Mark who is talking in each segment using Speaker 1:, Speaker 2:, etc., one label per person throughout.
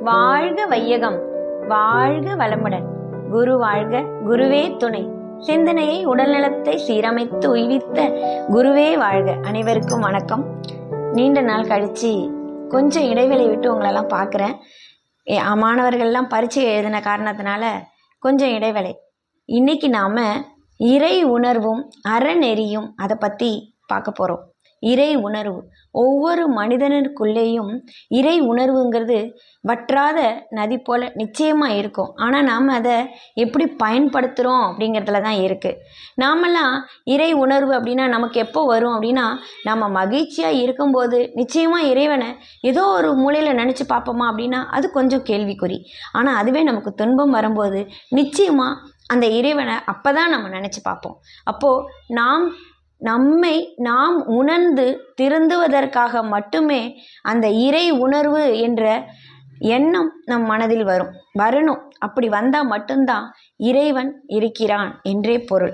Speaker 1: வாழ்க வையகம், வாழ்க வளமுடன். குரு வாழ்க, குருவே துணை. சிந்தனையை உடல்நலத்தை சீரமைத்து உய்வித்த குருவே வாழ்க. அனைவருக்கும் வணக்கம். நீண்ட நாள் கழிச்சு கொஞ்சம் இடைவெளி விட்டு உங்களெல்லாம் பார்க்குறேன். மாணவர்கள்லாம் பரீட்சை எழுதின காரணத்தினால கொஞ்சம் இடைவேளை. இன்னைக்கு நாம் இறை உணர்வும் அறநெறியும் அதை பற்றி பார்க்க போகிறோம். இறை உணர்வு ஒவ்வொரு மனிதனுக்குள்ளேயும் இறை உணர்வுங்கிறது வற்றாத நதி போல் நிச்சயமாக இருக்கும். ஆனால் நாம் அதை எப்படி பயன்படுத்துகிறோம் அப்படிங்கிறதுல தான் இருக்குது. நாமெல்லாம் இறை உணர்வு அப்படின்னா நமக்கு எப்போ வரும் அப்படின்னா, நம்ம மகிழ்ச்சியாக இருக்கும்போது நிச்சயமாக இறைவனை ஏதோ ஒரு மூலையில் நினச்சி பார்ப்போமா அப்படின்னா அது கொஞ்சம் கேள்விக்குறி. ஆனால் அதுவே நமக்கு துன்பம் வரும்போது நிச்சயமாக அந்த இறைவனை அப்போ தான் நம்ம நினச்சி பார்ப்போம். அப்போது நம்மை நாம் உணர்ந்து திருந்துவதற்காக மட்டுமே அந்த இறை உணர்வு என்ற எண்ணம் நம் மனதில் வரணும். அப்படி வந்தால் மட்டும்தான் இறைவன் இருக்கிறான் என்றே பொருள்.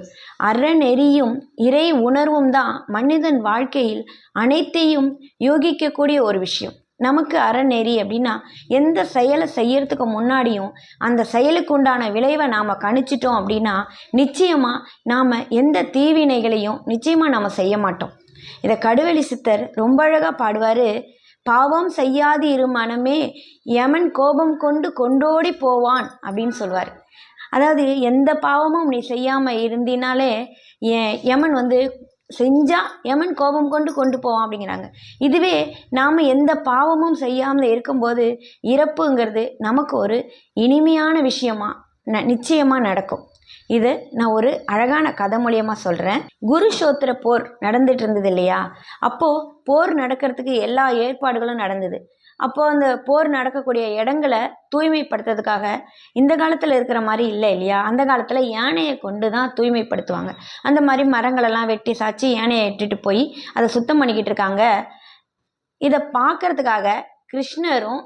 Speaker 1: அறநெறியும் இறை உணர்வும் தான் மனிதன் வாழ்க்கையில் அனைத்தையும் யோகிக்கக்கூடிய ஒரு விஷயம். நமக்கு அறநெறி அப்படின்னா எந்த செயலை செய்யறதுக்கு முன்னாடியும் அந்த செயலுக்கு உண்டான விளைவை நாம் கணிச்சிட்டோம் அப்படின்னா நிச்சயமாக நாம் எந்த தீவினைகளையும் நிச்சயமாக நாம் செய்ய மாட்டோம். இதை கடுவெளி சித்தர் ரொம்ப அழகாக பாடுவார். பாவம் செய்யாது இரு மனமே, யமன் கோபம் கொண்டு கொண்டோடி போவான் அப்படின்னு சொல்வார். அதாவது எந்த பாவமும் நீ செய்யாமல் இருந்தினாலே யமன் செஞ்சால் யமன் கோபம் கொண்டு போவான் அப்படிங்கிறாங்க. இதுவே நாம் எந்த பாவமும் செய்யாமல் இருக்கும்போது இறப்புங்கிறது நமக்கு ஒரு இனிமையான விஷயமா நிச்சயமாக நடக்கும். இது நான் ஒரு அழகான கதை மூலியமாக சொல்கிறேன். குருஷோத்திர போர் நடந்துட்டு இருந்தது இல்லையா? அப்போது போர் நடக்கிறதுக்கு எல்லா ஏற்பாடுகளும் நடந்தது. அப்போது அந்த போர் நடக்கக்கூடிய இடங்களை தூய்மைப்படுத்துறதுக்காக இந்த காலத்தில் இருக்கிற மாதிரி இல்லை இல்லையா? அந்த காலத்தில் யானையை கொண்டு தான் தூய்மைப்படுத்துவாங்க. அந்த மாதிரி மரங்களெல்லாம் வெட்டி சாய்ச்சி யானையை இட்டுட்டு போய் அதை சுத்தம் பண்ணிக்கிட்டு இருக்காங்க. இதை பார்க்கறதுக்காக கிருஷ்ணரும்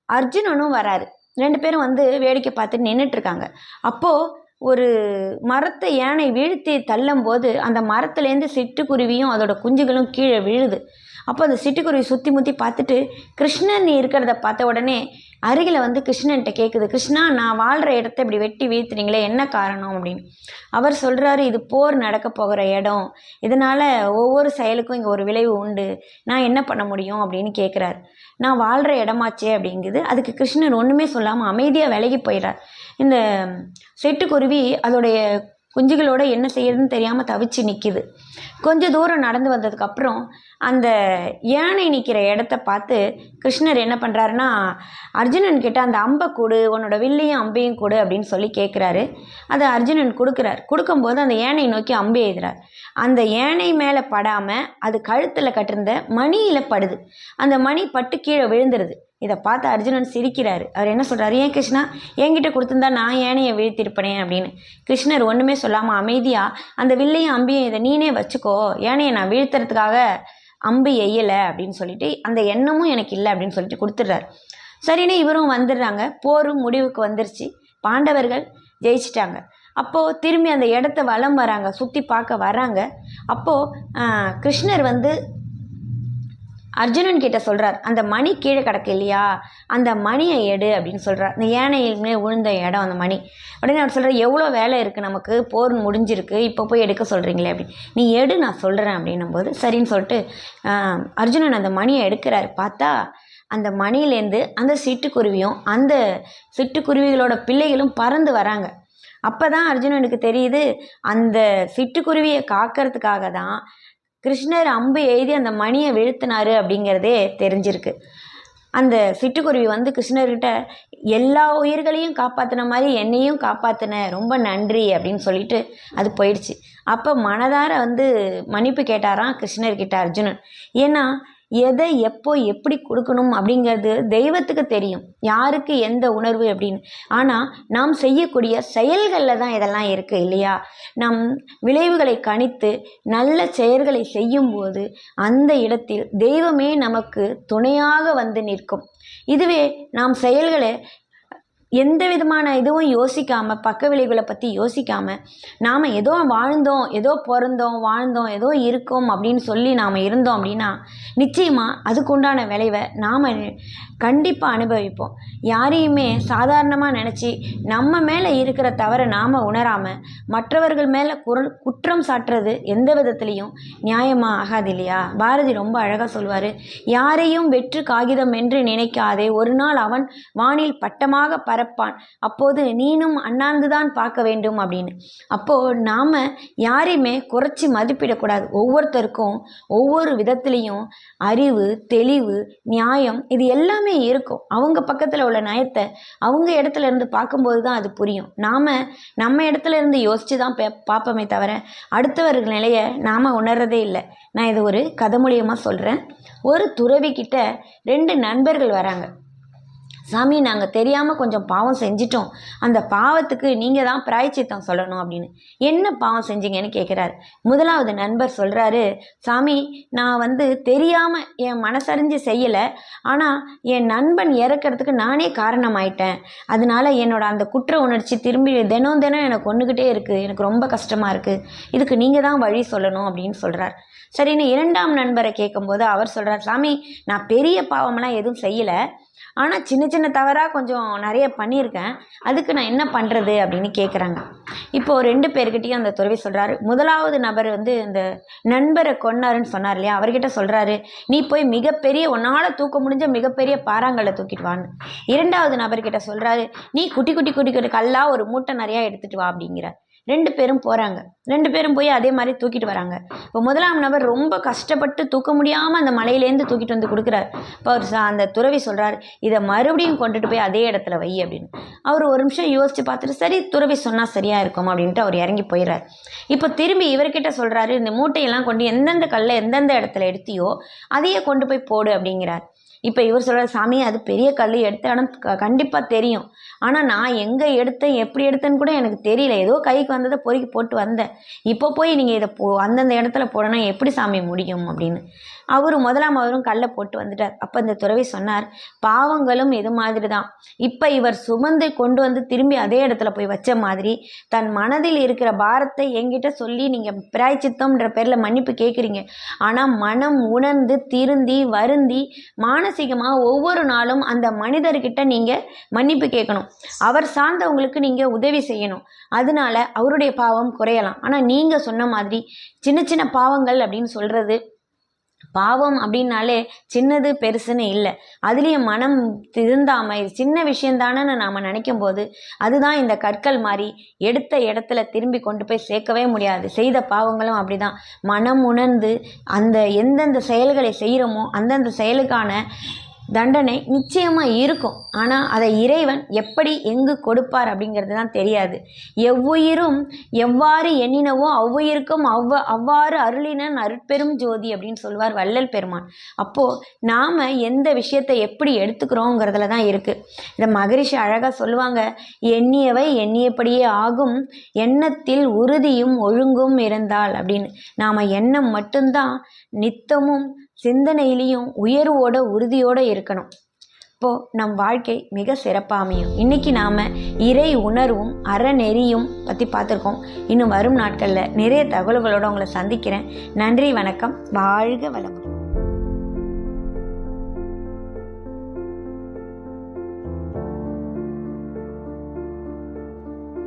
Speaker 1: அர்ஜுனனும் வராரு. 2 பேரும் வேடிக்கை பார்த்துட்டு நின்றுட்டு இருக்காங்க. அப்போது ஒரு மரத்தை யானை வீழ்த்தி தள்ளும் போது அந்த மரத்துலேருந்து சிட்டுக்குருவியும் அதோட குஞ்சுகளும் கீழே விழுது. அப்போ அந்த சிட்டுக்குருவி சுற்றி முற்றி பார்த்துட்டு கிருஷ்ணன் இருக்கிறத பார்த்த உடனே அருகில் கிருஷ்ணன்கிட்ட கேட்குது, கிருஷ்ணா, நான் வாழ்கிற இடத்த இப்படி வெட்டி வீழ்த்துறீங்களே, என்ன காரணம் அப்படின்னு. அவர் சொல்கிறாரு, இது போர் நடக்க போகிற இடம், இதனால் ஒவ்வொரு செயலுக்கும் இங்கே ஒரு விளைவு உண்டு, நான் என்ன பண்ண முடியும் அப்படின்னு கேட்குறாரு. நான் வாழ்கிற இடமாச்சே அப்படிங்குது. அதுக்கு கிருஷ்ணன் ஒன்றுமே சொல்லாமல் அமைதியாக விலகி போயிடுறார். இந்த சிட்டுக்குருவி அதோடைய குஞ்சுகளோட என்ன செய்யறதுன்னு தெரியாமல் தவிச்சு நிற்கிது. கொஞ்சம் தூரம் நடந்து வந்ததுக்கப்புறம் அந்த யானை நிற்கிற இடத்த பார்த்து கிருஷ்ணர் என்ன பண்ணுறாருன்னா, அர்ஜுனன் கிட்ட அந்த அம்பை கொடு, உன்னோட வில்லையும் அம்பையும் கொடு அப்படின்னு சொல்லி கேட்குறாரு. அதை அர்ஜுனன் கொடுக்கும்போது அந்த யானை நோக்கி அம்பு எய்துறார். அந்த யானை மேலே படாமல் அது கழுத்தில் கட்டிருந்த மணியில் படுது. அந்த மணி பட்டு கீழே விழுந்துருது. இதை பார்த்து அர்ஜுனன் சிரிக்கிறாரு. அவர் என்ன சொல்கிறாரு, ஏன் கிருஷ்ணா, என்கிட்ட கொடுத்துருந்தா நான் யானையை வீழ்த்திருப்பனே அப்படின்னு. கிருஷ்ணர் ஒன்றுமே சொல்லாமல் அமைதியாக அந்த வில்லையும் அம்பையும் இதை நீனே வச்சுக்கோ, யானையை நான் வீழ்த்துறதுக்காக அம்பு எய்யலை அப்படின்னு சொல்லிட்டு அந்த எண்ணமும் எனக்கு இல்லை அப்படின்னு சொல்லிட்டு கொடுத்துட்றாரு. சரின்னு இவரும் வந்துடுறாங்க. போரும் முடிவுக்கு வந்துருச்சு. பாண்டவர்கள் ஜெயிச்சிட்டாங்க. அப்போது திரும்பி அந்த இடத்த வலம் வராங்க, சுற்றி பார்க்க வராங்க. அப்போது கிருஷ்ணர் அர்ஜுனன் கிட்ட சொல்கிறார், அந்த மணி கீழே கிடக்கு இல்லையா, அந்த மணியை எடு அப்படின்னு சொல்கிறார். இந்த யானையிலுமே விழுந்த இடம் அந்த மணி. உடனே அவர் சொல்கிறார், எவ்வளோ வேலை இருக்குது, நமக்கு போர் முடிஞ்சிருக்கு, இப்போ போய் எடுக்க சொல்கிறீங்களே அப்படின்னு. நீ எடு, நான் சொல்கிறேன் அப்படின்னும்போது சரின்னு சொல்லிட்டு அர்ஜுனன் அந்த மணியை எடுக்கிறார். பார்த்தா அந்த மணியிலேருந்து அந்த சிட்டுக்குருவியும் அந்த சிட்டுக்குருவிகளோட பிள்ளைகளும் பறந்து வராங்க. அப்போ தான் அர்ஜுனனுக்கு தெரியுது, அந்த சிட்டுக்குருவியை காக்கிறதுக்காக தான் கிருஷ்ணர் அம்பு எய்தி அந்த மணியை வீழ்த்தினாரு அப்படிங்கிறதே தெரிஞ்சிருக்கு. அந்த சிட்டுக்குருவி கிருஷ்ணர்கிட்ட எல்லா உயிர்களையும் காப்பாற்றின மாதிரி என்னையும் காப்பாற்றின, ரொம்ப நன்றி அப்படின்னு சொல்லிட்டு அது போயிடுச்சு. அப்போ மனதார மன்னிப்பு கேட்டாராம் கிருஷ்ணர்கிட்ட அர்ஜுனன். ஏன்னா எதை எப்போ எப்படி கொடுக்கணும் அப்படிங்கிறது தெய்வத்துக்கு தெரியும், யாருக்கு எந்த உணர்வு அப்படின்னு. ஆனால் நாம் செய்யக்கூடிய செயல்களில் தான் இதெல்லாம் இருக்குது இல்லையா? நம் விளைவுகளை கணித்து நல்ல செயல்களை செய்யும்போது அந்த இடத்தில் தெய்வமே நமக்கு துணையாக நிற்கும். இதுவே நாம் செயல்களை எந்த விதமான இதுவும் யோசிக்காமல், பக்க விளைவுகளை பற்றி யோசிக்காமல் நாம் ஏதோ வாழ்ந்தோம், ஏதோ பிறந்தோம், வாழ்ந்தோம், ஏதோ இருக்கோம் அப்படின்னு சொல்லி நாம் இருந்தோம் அப்படின்னா நிச்சயமாக அதுக்குண்டான விளைவை நாம் கண்டிப்பாக அனுபவிப்போம். யாரையுமே சாதாரணமாக நினச்சி நம்ம மேலே இருக்கிற தவறை நாம் உணராமல் மற்றவர்கள் மேலே குற்றம் சாட்டுறது எந்த விதத்துலேயும் நியாயமாக ஆகாது இல்லையா? பாரதி ரொம்ப அழகாக சொல்வார், யாரையும் வெற்று காகிதம் என்று நினைக்காதே, ஒரு நாள் அவன் வானில் பட்டமாக பறப்பான், அப்போது நீனும் அண்ணாந்துதான் பார்க்க வேண்டும் அப்படின்னு. அப்போது நாம் யாரையுமே குறைச்சி மதிப்பிடக்கூடாது. ஒவ்வொருத்தருக்கும் ஒவ்வொரு விதத்துலேயும் அறிவு, தெளிவு, நியாயம் இது எல்லாமே இருக்கும். அவங்க பக்கத்தில் உள்ள நயத்தை அவங்க இடத்துல இருந்து பார்க்கும்போது தான் அது புரியும். நாம் நம்ம இடத்துல இருந்து யோசித்து தான் பார்ப்போமே தவிர அடுத்தவர்கள் நிலையை நாம் உணர்றதே இல்லை. நான் இது ஒரு கதை மூலியமாக சொல்கிறேன். ஒரு துறவிக்கிட்ட 2 நண்பர்கள் வராங்க. சாமி, நாங்கள் தெரியாமல் கொஞ்சம் பாவம் செஞ்சிட்டோம், அந்த பாவத்துக்கு நீங்கள் தான் பிராயச்சித்தம் சொல்லணும் அப்படின்னு. என்ன பாவம் செஞ்சீங்கன்னு கேட்குறாரு. முதலாவது நண்பர் சொல்கிறாரு, சாமி, நான் தெரியாமல் என் மனசறிஞ்சு செய்யலை, ஆனால் என் நண்பன் இறக்கிறதுக்கு நானே காரணமாயிட்டேன். அதனால என்னோட அந்த குற்ற உணர்ச்சி திரும்பி தினம் எனக்கு ஒன்றுக்கிட்டே இருக்குது, எனக்கு ரொம்ப கஷ்டமாக இருக்குது, இதுக்கு நீங்கள் தான் வழி சொல்லணும் அப்படின்னு சொல்கிறார். சரின்னு 2ஆம் நண்பரை கேட்கும்போது அவர் சொல்கிறார், சாமி, நான் பெரிய பாவமெல்லாம் எதுவும் செய்யலை, ஆனால் சின்ன தவறாக கொஞ்சம் நிறைய பண்ணியிருக்கேன், அதுக்கு நான் என்ன பண்ணுறது அப்படின்னு கேட்குறாங்க. இப்போது 2 பேர்கிட்டையும் அந்த துறவி சொல்கிறாரு. முதலாவது நபர் இந்த நண்பரை கொன்னாருன்னு சொன்னார் இல்லையா, அவர்கிட்ட சொல்கிறாரு, நீ போய் மிகப்பெரிய உன்னால் தூக்க முடிஞ்ச மிகப்பெரிய பாறாங்கல்லை தூக்கிட்டு வான்னு. 2ஆவது நபர்கிட்ட சொல்கிறாரு, நீ குட்டி கல்லாக ஒரு மூட்டை நிறையா எடுத்துகிட்டு வா அப்படிங்கிறார். 2 பேரும் போகிறாங்க. 2 பேரும் போய் அதே மாதிரி தூக்கிட்டு வராங்க. இப்போ 1ஆம் நபர் ரொம்ப கஷ்டப்பட்டு தூக்க முடியாமல் அந்த மலையிலேருந்து தூக்கிட்டு வந்து கொடுக்குறாரு. இப்போ அந்த துறவி சொல்கிறார், இதை மறுபடியும் கொண்டுட்டு போய் அதே இடத்துல வை அப்படின்னு. அவர் ஒரு நிமிஷம் யோசித்து பார்த்துட்டு, சரி துறவி சொன்னால் சரியாக இருக்கும் அப்படின்ட்டு அவர் இறங்கி போயிடுறார். இப்போ திரும்பி இவர்கிட்ட சொல்கிறாரு, இந்த மூட்டையெல்லாம் கொண்டு எந்தெந்த கல்லை எந்தெந்த இடத்துல எடுத்தியோ அதையே கொண்டு போய் போடு அப்படிங்கிறார். இப்போ இவர் சொல்கிறார், சாமி, அது பெரிய கல், எடுத்த இடம் கண்டிப்பாக தெரியும், ஆனால் நான் எங்கே எடுத்தேன் எப்படி எடுத்தேன்னு கூட எனக்கு தெரியல, ஏதோ கைக்கு வந்ததை பொறுக்கி போட்டு வந்தேன், இப்போ போய் நீங்கள் இதை அந்தந்த இடத்துல போடணும், எப்படி சாமி முடியும் அப்படின்னு. அவரும் கல்லை போட்டு வந்துட்டார். அப்போ இந்த துறவி சொன்னார், பாவங்களும் இது மாதிரி தான். இப்போ இவர் சுமந்து கொண்டு வந்து திரும்பி அதே இடத்துல போய் வச்ச மாதிரி தன் மனதில் இருக்கிற பாரத்தை என்கிட்ட சொல்லி நீங்கள் பிராயச்சித்தம்ன்ற பேரில் மன்னிப்பு கேட்குறீங்க, ஆனால் மனம் உணர்ந்து திருந்தி வருந்தி மானசீகமாக ஒவ்வொரு நாளும் அந்த மனிதர்கிட்ட நீங்கள் மன்னிப்பு கேட்கணும். அவர் சார்ந்தவங்களுக்கு நீங்கள் உதவி செய்யணும். அதனால அவருடைய பாவம் குறையலாம். ஆனால் நீங்கள் சொன்ன மாதிரி சின்ன பாவங்கள் அப்படின்னு சொல்கிறது, பாவம் அப்படின்னாலே சின்னது பெருசுன்னு இல்லை, அதுலேயும் மனம் திருந்தாமல் இது சின்ன விஷயந்தானன்னு நாம் நினைக்கும் போது அதுதான் இந்த கற்கள் மாதிரி எடுத்த இடத்துல திரும்பி கொண்டு போய் சேர்க்கவே முடியாது. செய்த பாவங்களும் அப்படி தான். மனம் உணர்ந்து அந்த எந்தெந்த செயல்களை செய்கிறோமோ அந்தந்த செயலுக்கான தண்டனை நிச்சயமாக இருக்கும். ஆனால் அதை இறைவன் எப்படி எங்கு கொடுப்பார் அப்படிங்கிறது தான் தெரியாது. எவ்வுயிரும் எவ்வாறு எண்ணினவோ அவ்வுயிருக்கும் அவ்வாறு அருளினன் அருட்பெரும் ஜோதி அப்படின்னு சொல்வார் வள்ளல் பெருமான். அப்போது நாம் எந்த விஷயத்தை எப்படி எடுத்துக்கிறோங்கிறதுல தான் இருக்குது. இதை மகரிஷி அழகாக சொல்லுவாங்க, எண்ணியவை எண்ணியபடியே ஆகும், எண்ணத்தில் உறுதியும் ஒழுங்கும் இருந்தால் அப்படின்னு. நாம் எண்ணம் மட்டும்தான் நித்தமும் சிந்தனையிலையும் உயர்வோட உறுதியோடு இருக்கணும். இப்போது நம் வாழ்க்கை மிக சிறப்பாக அமையும். இன்றைக்கி நாம் இறை உணர்வும் அறநெறியும் பற்றி பார்த்துருக்கோம். இன்னும் வரும் நாட்களில் நிறைய தகவல்களோடு உங்களை சந்திக்கிறேன். நன்றி, வணக்கம், வாழ்க வளமுடன்.